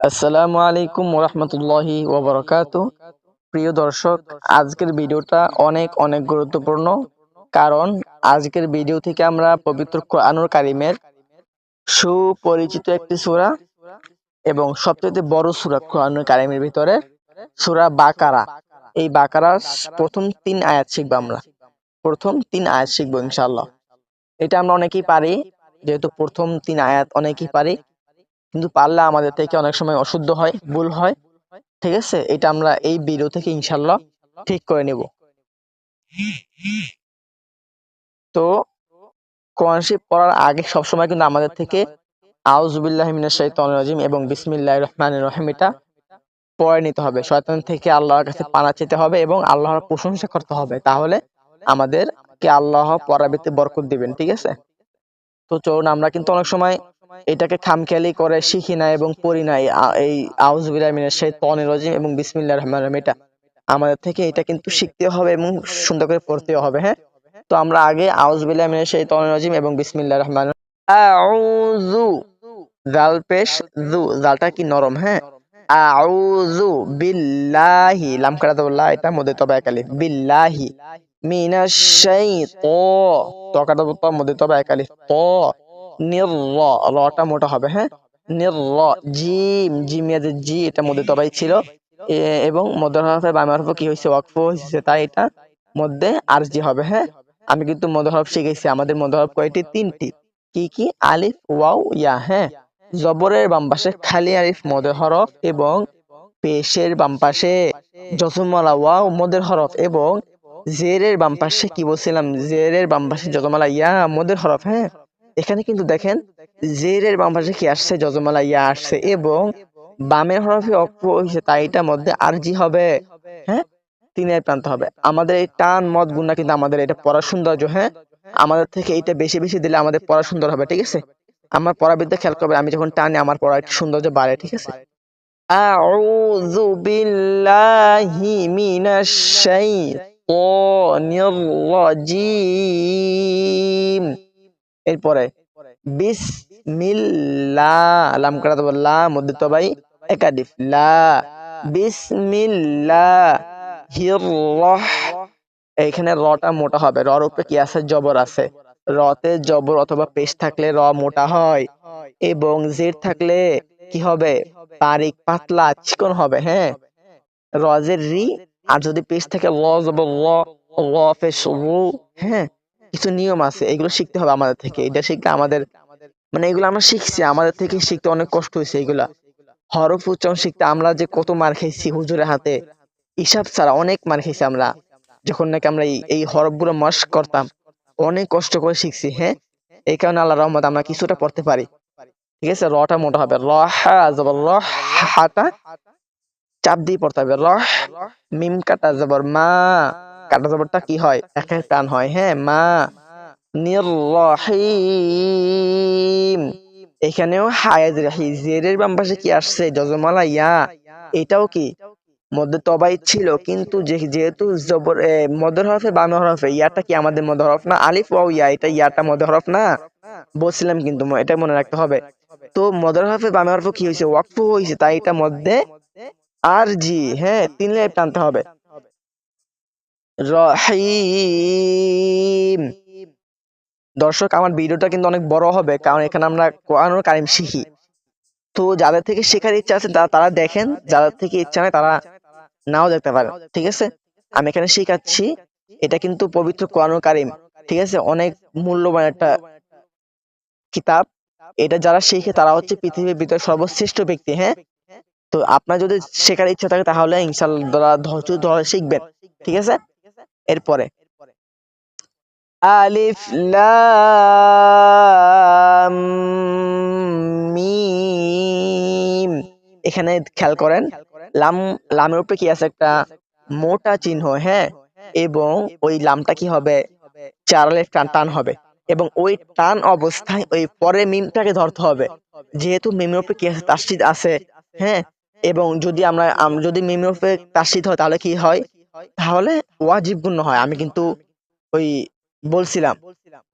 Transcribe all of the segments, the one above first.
আসসালামু আলাইকুম ওরহমতুল্লাহি ওবরাকাতু। প্রিয় দর্শক, আজকের ভিডিওটা অনেক অনেক গুরুত্বপূর্ণ, কারণ আজকের ভিডিও থেকে আমরা পবিত্র কোরআনুল কারীমের সুপরিচিত একটি সূরা এবং সবচেয়ে বড় সূরা কোরআনুল কারীমের ভিতরে সূরা বাকারা, এই বাকারার প্রথম 3 আয়াত শিখব। আমরা প্রথম 3 আয়াত শিখব ইনশাআল্লাহ। এটা আমরা অনেকেই পারি, যেহেতু প্রথম 3 আয়াত অনেকেই পারি, কিন্তু পারলে আমাদের থেকে অনেক সময় অশুদ্ধ হয়, ভুল হয়। ঠিক আছে, এটা আমরা এই ভিডিও থেকে ইনশাল্লাহ ঠিক করে নেব। তো কোরআন শরীফ পড়ার আগে সবসময় কিন্তু আমাদের থেকে আউযু বিল্লাহি মিনাশ শাইতানির রাজিম এবং বিসমিল্লাহির রহমানির রহিম এটা পড়ে নিতে হবে। শয়তান থেকে আল্লাহর কাছে পানা চেতে হবে এবং আল্লাহর প্রশংসা করতে হবে, তাহলে আমাদেরকে আল্লাহ পরবর্তীতে বরকত দিবেন। ঠিক আছে, তো চলুন, আমরা কিন্তু অনেক সময় এটাকে খামখেয়ালি করে শিখি না এবং পড়ি না। এই আউযু বিল্লাহি মিনাশ শাইতানির রাজিম এবং বিসমিল্লাহির রহমানির রহিম এটা আমাদের থেকে এটা কিন্তু শিখতে হবে এবং সুন্দর করে পড়তেও হবে। হ্যাঁ, তো আমরা আগে আউযু বিল্লাহি মিনাশ শাইতানির রাজিম এবং বিসমিল্লাহির রহমানির আউযু, জাল পেশ জু, জালটা কি নরম। হ্যাঁ, আউযু বিল্লাহি, লাম কাটা তো লা, এটা মধ্যে তবে এক আলিফ, বিল্লাহি মিনাশ শাইত, তো কাটা তো মধ্যে তবে এক আলিফ, তো নির, রটা মোটা হবে। হ্যাঁ, নির, জিম, জিমিয়াজের জি, এটা মধ্যে তবাই ছিল এবং মধ্যে হরফে বাম হরফে কি হয়েছে, ওয়াকফ হয়েছে, তাই এটা মধ্যে আরজি হবে। হ্যাঁ, আমি কিন্তু মধ্যে হরফ শিখেছি। আমাদের মধ্যে হরফ কয়টি? 3টি। কি কি? আলিফ, ওয়াও, ইয়া। হ্যাঁ, জবরের বাম পাশে খালি আলিফ মদের হরফ এবং পেশের বাম পাশে জজমওয়ালা ওয়াও মদের হরফ এবং জেরের বাম পাশে কি বলছিলাম, জেরের বাম পাশে জজমওয়ালা ইয়া মদের হরফ। হ্যাঁ, এখানে কিন্তু দেখেন জেরের বাম পাশে কি আসছে, জজমওয়ালা ইয়া আসছে এবং বামের হরফে অক্ষ হয়েছে, তাই এটা মধ্যে আরজি হবে। হ্যাঁ, তিনের প্রান্ত হবে। আমাদের এই টান মদ গুণা কিন্তু আমাদের এটা পড়া সৌন্দর্য। হ্যাঁ, আমাদের থেকে এইটা বেশি বেশি দিলে আমাদের পড়া সুন্দর হবে। ঠিক আছে, আমার পড়াবিদ্যা খেয়াল করবে, আমি যখন টানি আমার পড়া একটু সৌন্দর্য বাড়ে। ঠিক আছে, আউযু বিল্লাহি মিনাশ শাইতানির রাজিম। এরপরে বিসমিল্লাহ, লাম কাটা তো লা, মধ্যে তো ভাই একালিফ, লা বিসমিল্লাহির রহ, এইখানে রটা মোটা হবে। রর উপরে কি আছে? জবর আছে। রতে জবর অথবা পেশ থাকলে র মোটা হয় এবং জের থাকলে কি হবে? বারিক, পাতলা, চিকন হবে। হ্যাঁ, রজের রি, আর যদি পেশ থাকে ল জবর ল, ল পেশ রু। হ্যাঁ, কিছু নিয়ম আছে, এগুলো শিখতে হবে আমাদের থেকে। এটা শিখতে আমাদের, মানে এগুলো আমরা শিখছি, আমাদের থেকে শিখতে অনেক কষ্ট হয়েছে। এগুলা হরফ উচ্চারণ শিখতে আমরা যে কত মার খাইছি হুজুরের হাতে, হিসাব ছাড়া অনেক মার খাইছি আমরা। যখন নাকি আমরা এই হরফগুলো মস্ক করতাম, অনেক কষ্ট করে শিখছি। হ্যাঁ, এই কারণে আল্লাহ রহমত আমরা কিছুটা পড়তে পারি। ঠিক আছে, রটা মোটা হবে। র হা জবর র, হাটা চাপ দিয়ে পড়তে হবে। রহ, মিম কাটা জবর মা, কাটা জবরটা কি হয়? একের টান হয়। হ্যাঁ, মা। নির রহিম, এখানেও হায়াজের হি, জেরের বাম পাশে কি আসছে? জজমালা ইয়া, এটাও কি মধ্যে তবাই ছিল, কিন্তু যেহেতু জবর মদের হরফে বামে হরফে, ইয়াটা কি আমাদের মধ্যে হরফ না? আলিফ ওয়াও ইয়া, এটা ইয়াটা মধ্যে হরফ না বলছিলাম, কিন্তু এটা মনে রাখতে হবে। তো মদের হরফে বামে হরফে কি হয়েছে? ওয়াকফ হয়েছে, তাই এটা মধ্যে আর জি। হ্যাঁ, 3 লাইন টানতে হবে। রহিম। দর্শক, আমার ভিডিওটা কিন্তু অনেক বড় হবে, কারণ এখানে আমরা কোরআনুল কারীম শিখি। তো যাদের থেকে শেখার ইচ্ছা আছে তারা তারা দেখেন, যাদের থেকে ইচ্ছা নেই তারা নাও দেখতে পারেন। ঠিক আছে, আমি এখানে শিখাচ্ছি। এটা কিন্তু পবিত্র কোরআনুল কারীম। ঠিক আছে, অনেক মূল্যবান একটা কিতাব। এটা যারা শিখে তারা হচ্ছে পৃথিবীর ভিতরে সর্বশ্রেষ্ঠ ব্যক্তি। হ্যাঁ, তো আপনার যদি শেখার ইচ্ছা থাকে তাহলে ইনশাআল্লাহ ধৈর্য ধরে শিখবেন। ঠিক আছে, এরপরে আলিফ লাম মিম, এখানে খেয়াল করেন, লাম, লামের উপরে কি আছে? একটা মোটা চিহ্ন। হ্যাঁ, এবং ওই লামটা কি হবে? 4 আলিফ টান টান হবে এবং ওই টান অবস্থায় ওই পরে মিমটাকে ধরতে হবে, যেহেতু মিমের উপরে কি আছে? তাসদীদ আছে। হ্যাঁ, এবং যদি আমরা যদি মিমের উপরে তাসদীদ হয় তাহলে কি হয়? তাহলে ওয়াজিব গুণ হয়। আমি কিন্তু ওই বলছিলাম,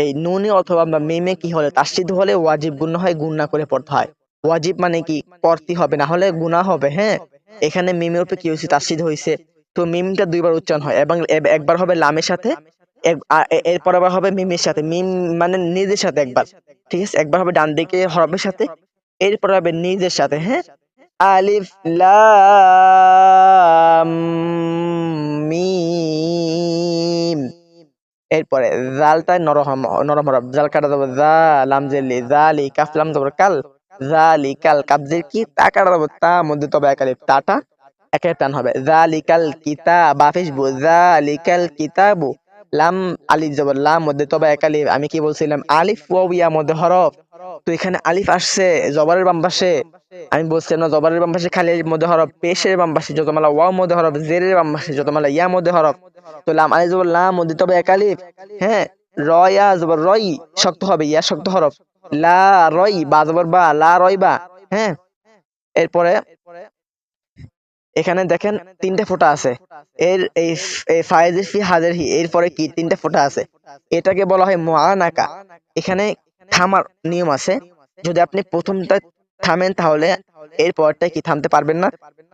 এই নুনে অথবা মিমে কি হলে তাসদীদ হলে ওয়াজিব গুণ হয়, গুণ না করে পড়তে হয়। ওয়াজিব মানে কি করতে হবে, না হলে গুনাহ হবে। হ্যাঁ, এখানে মিমের উপরে কি হয়েছে, তাসদীদ হয়েছে। তো মিমটা দুইবার উচ্চারণ হয় এবং একবার হবে লামের সাথে, এরপর আবার হবে মিমের সাথে। মিম মানে নিজের সাথে একবার, ঠিক আছে, একবার হবে ডান দিকে হরফের সাথে, এরপর হবে নিজের সাথে। হ্যাঁ, আলিফ লাম মিম। এরপরে জালটা নরম নরম হরফ, জাল কাটা যাবে জা, লাম জেলি জালি, কাফ লাম জবর কাল, জালিকাল, কাবজের কি, তা কাটা যাবে তা, মধ্যে তবে এক আলিফ, তাটা একের টান হবে। জালিকাল কিতাব, আফিসবু জালিকাল কিতাবু, লাম আলিফ জবর লাম, মধ্যে তবে এক আলিফ। আমি কি বলছিলাম, আলিফ ওয়াও ইয়া মধ্যে হরফ। তো এখানে আলিফ আসছে জবরের বাম পাশে, আমি বলছিলাম না জবরের বাম পাশে খালি আলিফ মধ্যে হরফ, পেশের বাম পাশে যতমালা ওয়াও মধ্যে হরফ, জেরের বাম পাশে যতমালা ইয়া মধ্যে হরফ। তো লাম আলিফ জবর লাম, মধ্যে তবে এক আলিফ। হ্যাঁ, রয়া জবর রই, শক্ত হবে, ইয়া শক্ত হরফ। লা রই, বা জবর বা, লা রই বা। হ্যাঁ, এরপরে এখানে দেখেন তিনটা ফোঁটা আছে। এর এই ফায়েজের ফি হাজের হি, এরপরে কি তিনটা ফোঁটা আছে, এটাকে বলা হয় মুআনাকা। এখানে থামার নিয়ম আছে, যদি আপনি প্রথমটা থামেন তাহলে এর পরেরটা কি থামতে পারবেন না,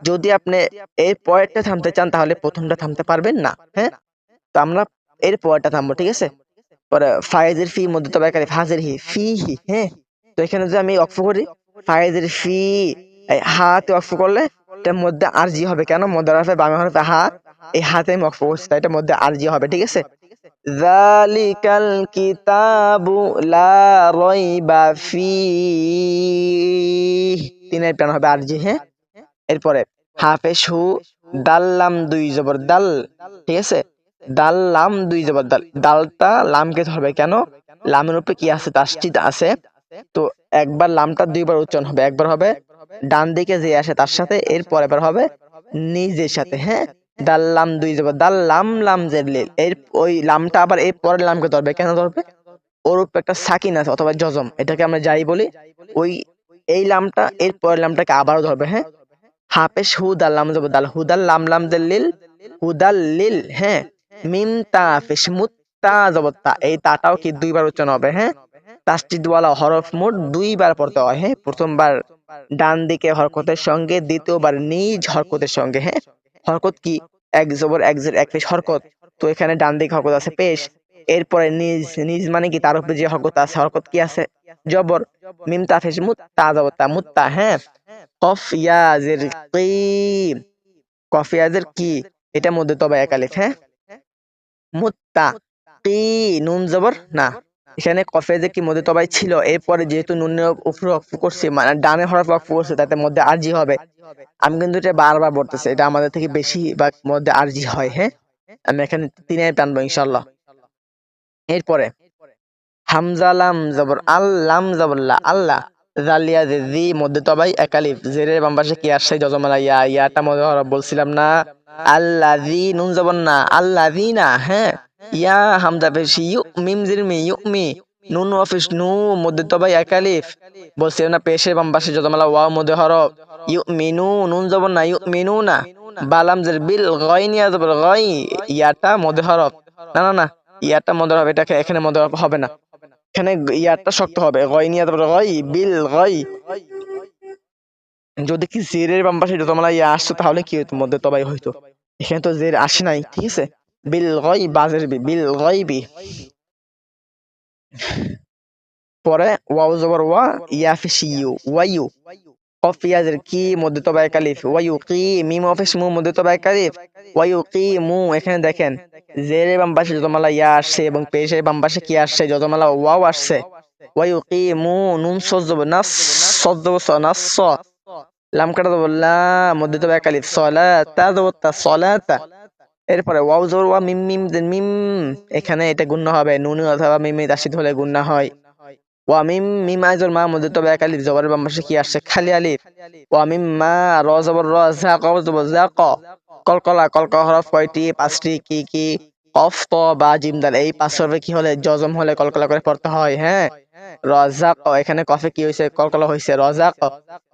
যদি আপনি এর পরেরটা থামতে চান তাহলে প্রথমটা থামতে পারবেন না। হ্যাঁ, তো আমরা এর পরেরটা থামবো, ঠিক আছে। পরে ফায়েজের ফি মধ্যে তবে একালি হাজের হি ফি হি। হ্যাঁ, তো এখানে যদি আমি অক্ফ করি ফায়েজের ফি, হাতে অক্ফ করলে এটার মধ্যে আরজি হবে। কেন, মধ্যে হরফে বামে হরফে হা, এই হাতে আমি অক্ফ করছি তাই এটার মধ্যে আরজি হবে, ঠিক আছে। যালিকাল কিতাবু লা রাইবা ফীহি, তিনের প্রাণ হবে আরজি। হ্যাঁ, এরপরে হাফেশ হু, দাল্লাম দুই জবর দাল, ঠিক আছে, দাল্লাম দুই জবর দাল, দালটা লামকে ধরবে। কেন, লামের উপরে কি আছে, তাসদীদ আছে। তো একবার লামটা দুইবার উচ্চারণ হবে, একবার হবে ডান দিকে যে আসে তার সাথে, এরপর এবার হবে নিজের সাথে। হ্যাঁ, দাল্লাম দুই জবর দাল, লাম লাম জের লিল, এর ওই লামটা আবার এই পরের লামকে ধরবে। কেন ধরবে, ওর উপর একটা সাকিন আছে অথবা জজম, এটাকে আমরা যাই বলি, ওই এই লামটা এর পরের লামটাকে আবারও ধরবে। হ্যাঁ, হাফেশ হুদাল লাম জবর দাল, হুদাল লাম লাম লিল, হুদাল লিল। হ্যাঁ, মিম তা ফেশ মুত্তা জবর তা, এই তাটাও কি দুইবার উচ্চারণ হবে। হ্যাঁ, তাসদীদ ওয়ালা হরফ মোট দুইবার পড়তে হয়। হ্যাঁ, প্রথমবার ডান দিকে হরকতের সঙ্গে, দ্বিতীয়বার নিজ হরকতের সঙ্গে। হ্যাঁ, হরকত কি, এক জবর এক জের এক পেশ হরকত। তো এখানে ডান দিকে হরকত আছে পেশ, এরপরে নিজ, নিজ মানে কি তার উপরে যে হরকত আছে, হরকত কি আছে, জবর। মিম তা ফেশ মুত্তা জবর তা, মুত্তা। হ্যাঁ, কফ ইয়া জের কি, কফ ইয়া জের কি, এটা মধ্যে তবে এক আলিফ। হ্যাঁ, মুত্তা কি, নুন জবর না, এখানে কফে যে কি মধ্যে তবাই ছিল, এরপরে যেহেতু নুনের উপরে ওয়াকফ করছি, মানে ডানে হরফ ওয়াকফ করছে, তাতে মধ্যে আরজি হবে। আমি কিন্তু এটা বারবার বলতেছি, এটা আমাদের থেকে বেশি বা মধ্যে আরজি হয়। হ্যাঁ, আমি এখানে তিনে টানবো ইনশাআল্লাহ। এরপরে হামজা লাম জবর আল, লাম জবর লা, আল্লাহ, জালিয়া যে জি, মধ্যে তবাই এক আলিফ, জেরের বাম পাশে কি আসছে, যজমালা ইয়া, ইয়াটা মধ্যে হরফ বলছিলাম না, আল্লাযী, নুন জবর না, আল্লাযীনা। হ্যাঁ, ইয়া হামজা পেশ ইউ, মিম জির মি, ইউমি, নুন অফিস নু, মধ্যে তবাই এক আলিফ, বলছিলাম না, পেশের বাম পাশে যজমালা ওয়াও মধ্যে হরফ, ইউমিনু, নুন জবর না, ইউমিনুনা, বালাম জির বিল, গয়নিয়া জবর গয়, ইয়াটা মধ্যে হরফ, না না না, ইয়াটা মধ্যে হরফ, এটাকে এখানে মধ্যে হরফ হবে না, এখানে ইয়াটা শক্ত হবে, গয়নিয়া জবর গয়, বিল গয়। যদি কি জেরের বাম পাশে যতমালা ইয়া আসতো তাহলে কি হইতো, মধ্যে তবাই হইতো। এখানে তো জের আসে নাই, ঠিক আছে, বিল গয় বাজের বি, বিল গয়বি। পরে ওয়াও জবর ওয়া, ইয়া ফিশ ইউ, ওয়াইউ, কফ ইয়াজের কি, মধ্যে তবাই কালিফ, ওয়াইউ কি, মিম অফিস মু, মধ্যে তবাই কালিফ, ওয়াইউ কি মু। এখানে দেখেন জেরের বাম পাশে যতমালা ইয়া আসছে এবং পেশের বাম পাশে কি আসছে, যতমালা ওয়াও আসছে। ওয়াইউ কি মু, নুন সজ্জব নাস, সজ্জব নাস, লাম কাটা দেবো লা, মধ্যে তো এক আলিফ, সলাতা দেবো তা, সলাতা। এরপরে ওয়াও জবর ওয়া, মিম মিম মিম, এখানে এটা গুণ্য হবে, নুন অথবা মিমে তাসদীদ হলে গুণ্য হয়। ওয়া মিম, মিম আইজর মা, মধ্যে তো এক আলিফ, জবরের বাম পাশে কি আসছে, খালি আলিফ। ওয়া মিম মা, র জবর র, যা ক জবর যা ক, কলকলা, কলকা হরফ কয়টি, পাঁচটি, কি কি, কফ ত বা জিম দাল, এই পাঁচ হরফে কি হলে, জজম হলে কলকলা করে পড়তে হয়। হ্যাঁ, রাজাক, এখানে কফে কি হয়েছে, কলকলা হয়েছে, রাজাক।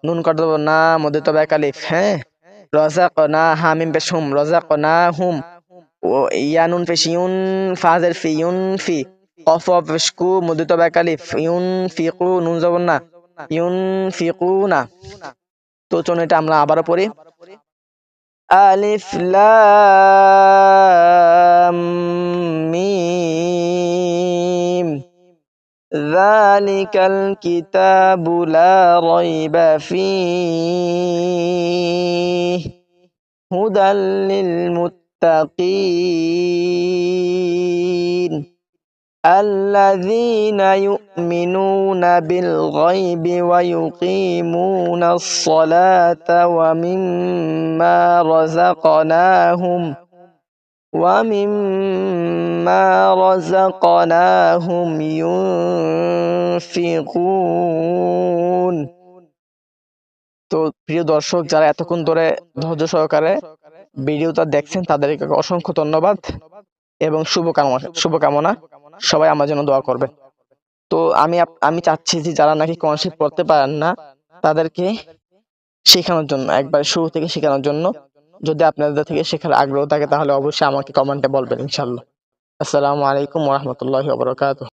নুন কাটা দেবো না, মধ্যে তবে এক আলিফ। হ্যাঁ, রাজাক না, হামিম পেশ হুম, রাজাক না হুম। ও ইয়া নুন পেশ ইউন, ফাজের ফি, ইউন ফি, কফ পেশ কু, মধ্যে তবে এক আলিফ, ইউন ফি কু, নুন জবর না, ইউনফিকুনা। তো চলুন এটা আমরা আবারও পড়ি। আলিফ লাম মিম যালিকাল কিতাবু লা রাইবা ফীহি হুদাল লিল মুত্তাকিন আল্লাযীনা ইউমিনুনা বিল গায়বি ওয়া ইউকিমুনাস সালাতা ওয়া মিম্মা রাযাকনাহুম ইউনফিকুন। তো প্রিয় দর্শক, যারা এতক্ষণ ধরে ধৈর্য সহকারে ভিডিওটা দেখছেন তাদেরকে অসংখ্য ধন্যবাদ এবং শুভকামনা। সবাই আমার জন্য দোয়া করবেন। তো আমি চাচ্ছি যে যারা নাকি কোরআন শরীফ পড়তে পারেন না তাদেরকে শেখানোর জন্য, একবার শুরু থেকে শেখানোর জন্য। যদি আপনাদের থেকে শেখার আগ্রহ থাকে তাহলে অবশ্যই আমাকে কমেন্টে বলবেন ইনশাআল্লাহ। আসসালামু আলাইকুম ওয়া রাহমাতুল্লাহি ওয়া বারাকাতুহু।